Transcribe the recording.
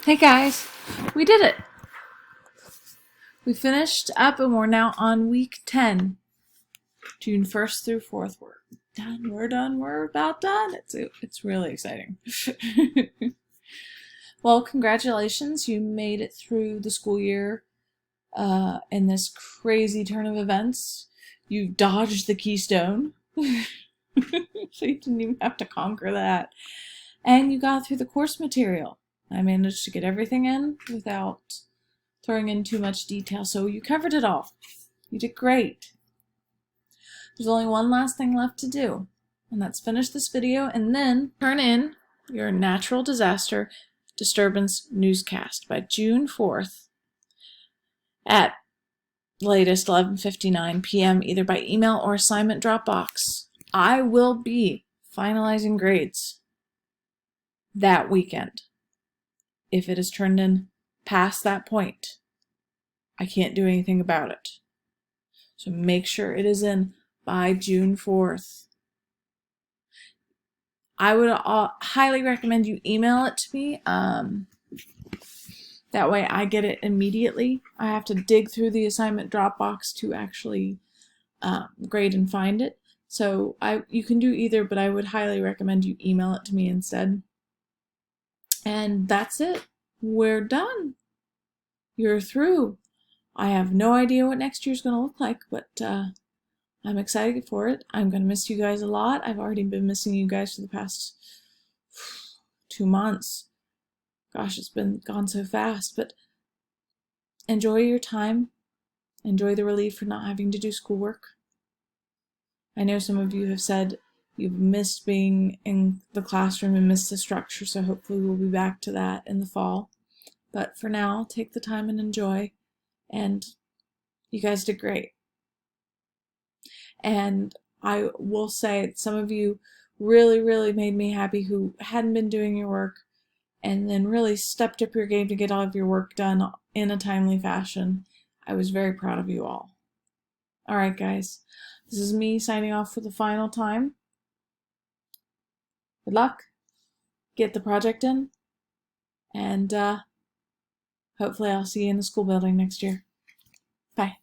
Hey guys, we did it. We finished up and we're now on week 10. June 1st through 4th. We're done. We're done. We're about done. It's really exciting. Well, congratulations. You made it through the school year in this crazy turn of events. You dodged the keystone. So you didn't even have to conquer that. And you got through the course material. I managed to get everything in without throwing in too much detail, so you covered it all. You did great. There's only one last thing left to do, and that's finish this video and then turn in your natural disaster disturbance newscast by June 4th at latest 11:59 p.m. either by email or assignment Dropbox. I will be finalizing grades that weekend. If it is turned in past that point, I can't do anything about it. So make sure it is in by June 4th. I would highly recommend you email it to me. That way I get it immediately. I have to dig through the assignment Dropbox to actually grade and find it. So you can do either, but I would highly recommend you email it to me instead. And that's it. We're done. You're through. I have no idea what next year's going to look like, but I'm excited for it. I'm going to miss you guys a lot. I've already been missing you guys for the past 2 months. Gosh, it's been gone so fast, but enjoy your time. Enjoy the relief for not having to do schoolwork. I know some of you have said you've missed being in the classroom and missed the structure, so hopefully we'll be back to that in the fall. But for now, take the time and enjoy. And you guys did great. And I will say some of you really, really made me happy who hadn't been doing your work and then really stepped up your game to get all of your work done in a timely fashion. I was very proud of you all. All right, guys. This is me signing off for the final time. Good luck. Get the project in. And hopefully I'll see you in the school building next year. Bye.